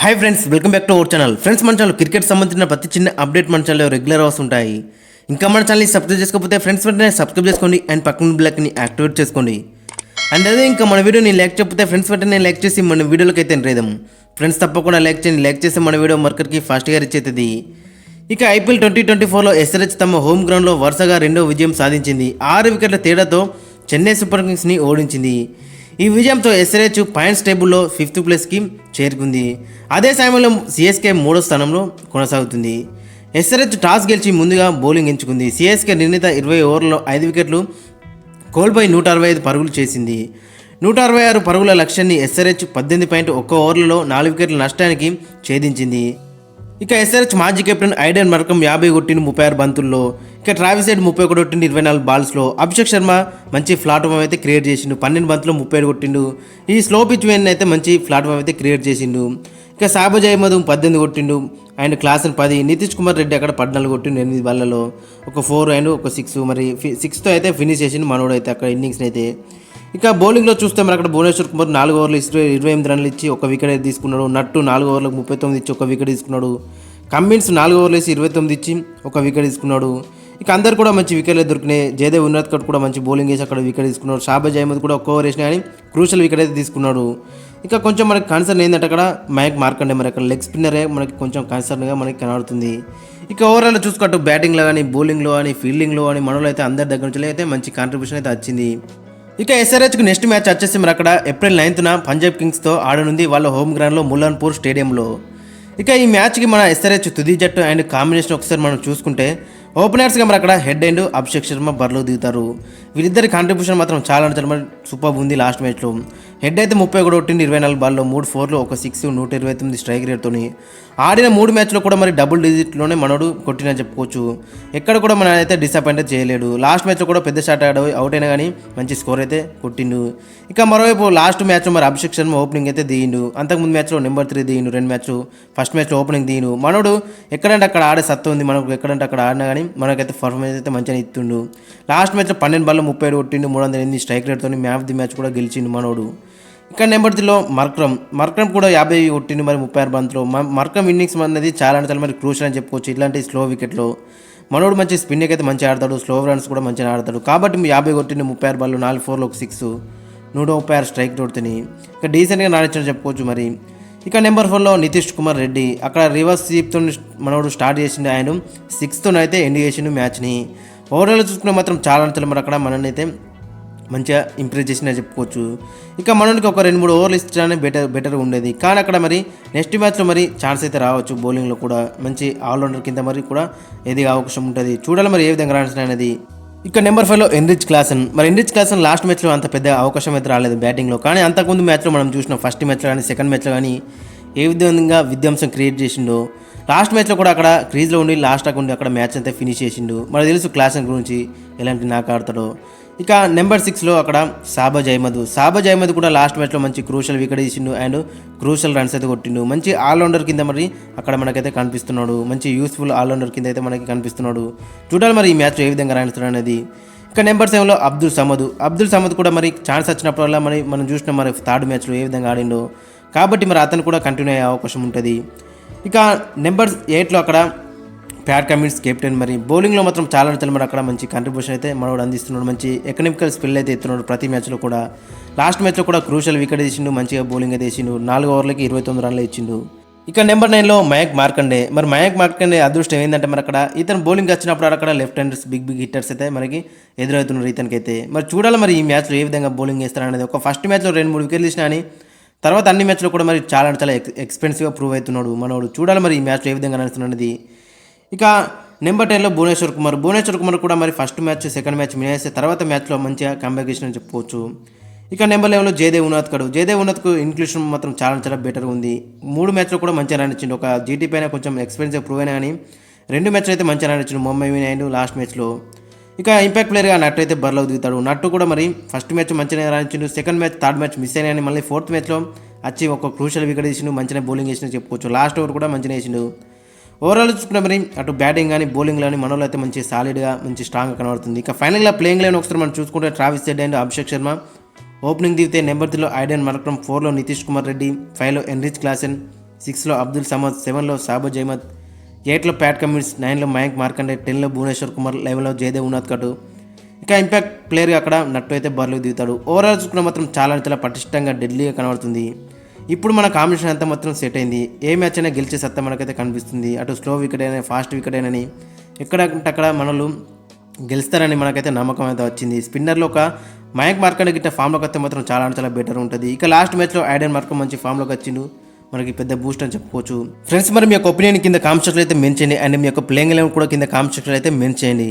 Hi friends, welcome back to our channel. Friends, మన channel cricket సంబంధించిన ప్రతి చిన్న అప్డేట్ మన ఛానల్లో రెగ్యులర్ వస్తుంటాయి. ఇంకా మన ఛానల్ని సబ్స్క్రైబ్ చేసుకోకపోతే ఫ్రెండ్స్ వెంటనే సబ్స్క్రైబ్ చేసుకోండి అండ్ పక్కన బ్లాక్ని యాక్టివేట్ చేసుకోండి. అండ్ అదే ఇంకా మన వీడియోని లైక్ చెప్పితే ఫ్రెండ్స్ వెంటనే లైక్ చేసి మన వీడియోలోకి అయితే ఎంట్రేదాం. ఫ్రెండ్స్ తప్పకుండా లైక్ చేయండి. లైక్ చేస్తే మన వీడియో మార్కెట్కి ఫాస్ట్గా రీచ్ అవుతుంది. ఇక ఐపీఎల్ 2024లో ఎస్ఆర్హెచ్ తమ హోమ్ గ్రౌండ్లో వరుసగా రెండో విజయం సాధించింది. 6 వికెట్ల తేడాతో చెన్నై సూపర్ కింగ్స్ని ఓడించింది. ఈ విజయంతో ఎస్ఆర్హెచ్ పాయింట్స్ టేబుల్లో 5th ప్లేస్కి చేరుకుంది. అదే సమయంలో సిఎస్కే 3వ స్థానంలో కొనసాగుతుంది. ఎస్ఆర్హెచ్ టాస్ గెలిచి ముందుగా బౌలింగ్ ఎంచుకుంది. సిఎస్కే నిర్ణీత 20 ఓవర్లలో 5 వికెట్లు కోల్పోయి 165 పరుగులు చేసింది. 166 పరుగుల లక్ష్యాన్ని ఎస్ఆర్హెచ్ 18.1 ఓవర్లలో 4 వికెట్ల నష్టానికి ఛేదించింది. ఇక ఎస్ఆర్హెచ్ మాజీ కెప్టెన్ ఐడెన్ మార్క్రమ్ 50 కొట్టిండు 36 బంతుల్లో. ఇక ట్రావిస్ హెడ్ 31 కొట్టిండు 24 బాల్స్లో. అభిషేక్ శర్మ మంచి ప్లాట్ఫామ్ అయితే క్రియేట్ చేసిండు. 12 బంతుల్లో 37 కొట్టిండు. ఈ స్లో పిచ్ వేన్ అయితే మంచి ప్లాట్ఫామ్ అయితే క్రియేట్ చేసిండు. ఇక షాబాజ్ అహ్మద్ 18 కొట్టిండు అండ్ క్లాసన్ 10. నితీష్ కుమార్ రెడ్డి అక్కడ 14 కొట్టిండు 8 బాల్లలో, ఒక 4 అండ్ ఒక 6. మరి 6తో అయితే ఫినిష్ చేసిండు మనోడు అయితే అక్కడ ఇన్నింగ్స్ని అయితే. ఇక బౌలింగ్లో చూస్తే మరి అక్కడ భువనేశ్వర్ కుమార్ 4 ఓవర్లు 28 రన్లు ఇచ్చి ఒక వికెట్ అయితే తీసుకున్నాడు. నట్టు 4 ఓవర్లకు 39 ఇచ్చి ఒక వికెట్ తీసుకున్నాడు. కమ్మిన్స్ 4 ఓవర్లు 29 ఇచ్చి ఒక వికెట్ తీసుకున్నాడు. ఇక అందరు కూడా మంచి వికెట్లు దొరికినాయి. జయదేవ్ ఉన్నత్కట్ కూడా మంచి బౌలింగ్ వేసి అక్కడ వికెట్ తీసుకున్నాడు. షాబాజ్ అహ్మద్ కూడా 1 ఓవర్ వేసినా కానీ క్రూషల్ వికెట్ అయితే తీసుకున్నాడు. ఇక కొంచెం మనకి కన్సర్న్ ఏంటంటే అక్కడ మయాంక్ మార్కండే మరి అక్కడ లెగ్ స్పిన్నరే మనకి కొంచెం కన్సర్న్గా మనకి కనబడుతుంది. ఇక ఓవరాల్ చూసుకుంటూ బ్యాటింగ్లో కానీ బౌలింగ్లో కానీ ఫీల్డింగ్లో కానీ మనలో అయితే అందరి దగ్గర నుంచి అయితే మంచి కాంట్రిబ్యూషన్ అయితే వచ్చింది. ఇక ఎస్ఆర్హెచ్కి నెక్స్ట్ మ్యాచ్ వచ్చేసి మరి అక్కడ ఏప్రిల్ 9న పంజాబ్ కింగ్స్తో ఆడనుంది వాళ్ళ హోమ్ గ్రౌండ్లో ముల్లన్పూర్ స్టేడియంలో. ఇక ఈ మ్యాచ్కి మన ఎస్ఆర్హెచ్ తుది జట్టు అండ్ కాంబినేషన్ ఒకసారి మనం చూసుకుంటే ఓపెనర్స్గా మరి అక్కడ హెడ్ అండ్ అభిషేక్ శర్మ బరిలో దిగుతారు. వీళ్ళిద్దరి కాంట్రిబ్యూషన్ మాత్రం చాలా మరి సూపర్ ఉంది. లాస్ట్ మ్యాచ్లో హెడ్ అయితే 31 కొట్టింది 24 బాల్లో, 3 4లు, ఒక 6, 129 స్ట్రైక్ రేట్తో. ఆడిన 3 మ్యాచ్లో కూడా మరి డబుల్ డిజిట్లోనే మనోడు కొట్టినని చెప్పుకోవచ్చు. ఎక్కడ కూడా మన అయితే డిసప్పాయింట్ చేయలేడు. లాస్ట్ మ్యాచ్లో కూడా పెద్ద షాట్ అవుట్ అయినా కానీ మంచి స్కోర్ అయితే కొట్టిండు. ఇక మరోవైపు లాస్ట్ మ్యాచ్లో మరి అభిషేక్ శర్మ ఓపెనింగ్ అయితే దిగిండు. అంతకుముందు మ్యాచ్లో నెంబర్ 3 దిగిండు 2 మ్యాచ్లు. ఫస్ట్ మ్యాచ్లో ఓపెనింగ్ దిగిండు. మనోడు ఎక్కడంటే అక్కడ ఆడే సత్తా ఉంది మనకు. ఎక్కడంటే అక్కడ ఆడినా కానీ మనకైతే పర్ఫార్మెన్స్ అయితే మంచిగా ఇస్తుండు. లాస్ట్ మ్యాచ్లో 12 బాల్లో 37 కొట్టిండు 308 స్ట్రైక్ రేట్తో మ్యాన్ ఆఫ్ ది మ్యాచ్ కూడా గెలిచిండు మనోడు. ఇక నెంబర్ 3లో మార్క్రమ్ కూడా 50 కొట్టిండు మరి 36 బంతులో. మార్క్రమ్ ఇన్నింగ్స్ అనేది చాలా మరి క్రూషల్ అని చెప్పుకోవచ్చు. ఇట్లాంటి స్లో వికెట్లో మనోడు మంచి స్పిన్నింగ్ అయితే మంచిగా ఆడతాడు. స్లో రన్స్ కూడా మంచిగా ఆడతాడు. కాబట్టి 50 కొట్టిండు 36 బాల్లో, 4 4లు, ఒక 6, 136 స్ట్రైక్ తోడుతుంది. ఇక డీసెంట్గా నాడించని చెప్పుకోవచ్చు మరి. ఇక నెంబర్ 4లో నితీష్ కుమార్ రెడ్డి అక్కడ రివర్స్ స్వీప్తో మనోడు స్టార్ట్ చేసిండు. ఆయన 6తో అయితే ఎండ్ చేసిండు మ్యాచ్ని. ఓవరాల్ చూసుకునే మాత్రం చాలా మరి అక్కడ మనల్ని అయితే మంచిగా ఇంప్రెస్ చేసిన చెప్పుకోవచ్చు. ఇక మనకి ఒక 2-3 ఓవర్లు ఇస్తేనే బెటర్ ఉండేది. కానీ అక్కడ మరి నెక్స్ట్ మ్యాచ్లో మరి ఛాన్స్ అయితే రావచ్చు. బౌలింగ్లో కూడా మంచి ఆల్రౌండర్ కింద మరి కూడా ఎదిగే అవకాశం ఉంటుంది. చూడాలి మరి ఏ విధంగా రాణించిన అనేది. ఇక నెంబర్ 5లో ఎన్రిచ్ క్లాసన్ లాస్ట్ మ్యాచ్లో అంత పెద్ద అవకాశం అయితే రాలేదు బ్యాటింగ్లో. కానీ అంతకుముందు మ్యాచ్లో మనం చూసిన ఫస్ట్ మ్యాచ్లో కానీ సెకండ్ మ్యాచ్లో కానీ ఏ విధంగా విధ్వంసం క్రియేట్ చేసిండో. లాస్ట్ మ్యాచ్లో కూడా అక్కడ క్రీజ్లో ఉండి లాస్ట్ ఉండి అక్కడ మ్యాచ్ అంతా ఫినిష్ చేసిండు. మనకు తెలుసు క్లాసన్ గురించి ఎలాంటి నాకు ఆడతాడో. ఇక నెంబర్ 6లో అక్కడ షాబాజ్ అహ్మద్ కూడా లాస్ట్ మ్యాచ్లో మంచి క్రూషల్ వికెట్ తీసిండు అండ్ క్రూషల్ రన్స్ అయితే కొట్టిండు. మంచి ఆల్రౌండర్ కింద మరి అక్కడ మనకైతే కనిపిస్తున్నాడు. మంచి యూస్ఫుల్ ఆల్రౌండర్ కింద అయితే మనకి కనిపిస్తున్నాడు. చూడాలి మరి ఈ మ్యాచ్లో ఏ విధంగా రాణిస్తున్నాడు అనేది. ఇక నెంబర్ 7లో అబ్దుల్ సమద్ కూడా మరి ఛాన్స్ వచ్చినప్పుడల్లా మరి మనం చూసిన మరి థర్డ్ మ్యాచ్లో ఏ విధంగా ఆడిండో. కాబట్టి మరి అతను కూడా కంటిన్యూ అయ్యే అవకాశం ఉంటుంది. ఇక నెంబర్ 8లో అక్కడ ప్యాట్ కమిన్స్ కెప్టెన్. మరి బౌలింగ్లో మాత్రం చాలా మరి అక్కడ మంచి కాంట్రిబ్యూషన్ అయితే మనోడు అందిస్తున్నాడు. మంచి ఎకనామికల్ స్పిల్ అయితే ఎత్తున్నాడు ప్రతి మ్యాచ్లో కూడా. లాస్ట్ మ్యాచ్లో కూడా క్రూషల్ వికెట్ తీసిండు, మంచిగా బౌలింగ్ అయితే వేసిండు. 4 ఓవర్లకి 29 రన్లు ఇచ్చిండు. ఇక నెంబర్ 9లో మయాంక్ మార్కండే అదృష్టం ఏంటంటే మరి అక్కడ ఇతను బౌలింగ్ వచ్చినప్పుడు అక్కడ లెఫ్ట్ హ్యాండర్స్ బిగ్ హిట్టర్స్ అయితే మనకి ఎదురవుతున్నారు ఇతనికైతే. మరి చూడాలి మరి ఈ మ్యాచ్లో ఏ విధంగా బౌలింగ్ వేస్తారనేది. ఒక ఫస్ట్ మ్యాచ్లో 2-3 వికెట్లు తీసినా అని తర్వాత అన్ని మ్యాచ్లో కూడా మరి చాలా ఎక్స్పెన్సివ్గా ప్రూవ్ అవుతున్నాడు మనోడు. చూడాలి మరి ఈ మ్యాచ్లో ఏ విధంగా నడుస్తున్నాడు అనేది. ఇక నెంబర్ 10లో భువనేశ్వర్ కుమార్ కూడా మరి ఫస్ట్ మ్యాచ్ సెకండ్ మ్యాచ్ మినేస్తే తర్వాత మ్యాచ్లో మంచిగా కంబ్యాక్ చేసిన చెప్పుకోవచ్చు. ఇక నెంబర్ 11లో జయదేవ్ ఉన్నత్కు ఇన్క్లూషన్ మాత్రం చాలా బెటర్ ఉంది. 3 మ్యాచ్లో కూడా మంచిగా రాణించిండు. ఒక జీటీ పైన కొంచెం ఎక్స్పెన్సివ్ ప్రూవ్ అయినా కానీ 2 మ్యాచ్లు అయితే మంచిగా రాణించిండు. ముంబై విన్ అయ్యిండు లాస్ట్ మ్యాచ్లో. ఇక ఇంపాక్ట్ ప్లేయర్గా నట్టు అయితే బరిలో దిగుతాడు. నట్టు కూడా మరి ఫస్ట్ మ్యాచ్ మంచిగా రాణించిండు. Second match third match miss అయినా కానీ మళ్ళీ 4th మ్యాచ్లో వచ్చి ఒక క్రూషల్ వికెట్ వేసిండు. మంచిగా బౌలింగ్ వేసిన చెప్పుకోవచ్చు. లాస్ట్ ఓవర్ కూడా మంచిగా వేసిండు. ఓవరాల్ చూసుకున్న మరి అటు బ్యాటింగ్ కానీ బౌలింగ్ కానీ మనలో అయితే మంచి సాలిడ్గా మంచి స్ట్రాంగ్గా కనబడుతుంది. ఇక ఫైనల్గా ప్లేయింగ్ లైన్ ఒకసారి మనం చూసుకుంటే Travis Head and Abhishek Sharma opening దిగితే నెంబర్ 3లో ఐడెన్ మార్క్రమ్, 4లో నితీష్ కుమార్ రెడ్డి, 5లో ఎన్రిచ్ క్లాసన్, 6లో అబ్దుల్ సమద్, 7లో సాబజ్ అహ్మద్, 8లో ప్యాట్ కమిన్స్, 9లో మయాంక్ మార్కండే, 10లో భువనేశ్వర్ కుమార్, 11లో జయదేవ్ ఉనాద్కట్. ఇక ఇంపాక్ట్ ప్లేయర్గా అక్కడ నట్టు అయితే బరిలోకి దిగుతాడు. ఓవరాల్ చూసుకున్న మాత్రం చాలా పటిష్టంగా డెడ్లీగా కనబడుతుంది. ఇప్పుడు మన కాంబినేషన్ అంతా మాత్రం సెట్ అయింది. ఏ మ్యాచ్ అయినా గెలిచే సత్తా మనకైతే కనిపిస్తుంది. అటు స్లో వికెట్ అయినా ఫాస్ట్ వికెట్ అయినని ఎక్కడంటే అక్కడ మనలు గెలుస్తారని మనకైతే నమ్మకం అయితే వచ్చింది. స్పిన్నర్లో ఒక మయాంక్ మార్కండే గిట్ట ఫామ్లోకి వస్తే మాత్రం చాలా బెటర్ ఉంటుంది. ఇక లాస్ట్ మ్యాచ్లో ఐడెన్ మార్కం మంచి ఫామ్లోకి వచ్చిండు, మనకి పెద్ద బూస్ట్ అని చెప్పుకోవచ్చు. ఫ్రెండ్స్ మరి మీ యొక్క ఒపీనియన్ కింద కామెంట్ సెక్షన్లో అయితే మెన్షన్ చేయండి. అండ్ మీ యొక్క ప్లేయింగ్ ఎలెవెన్ కూడా కింద కామెంట్ సెక్షన్లో అయితే మెన్షన్ చేయండి.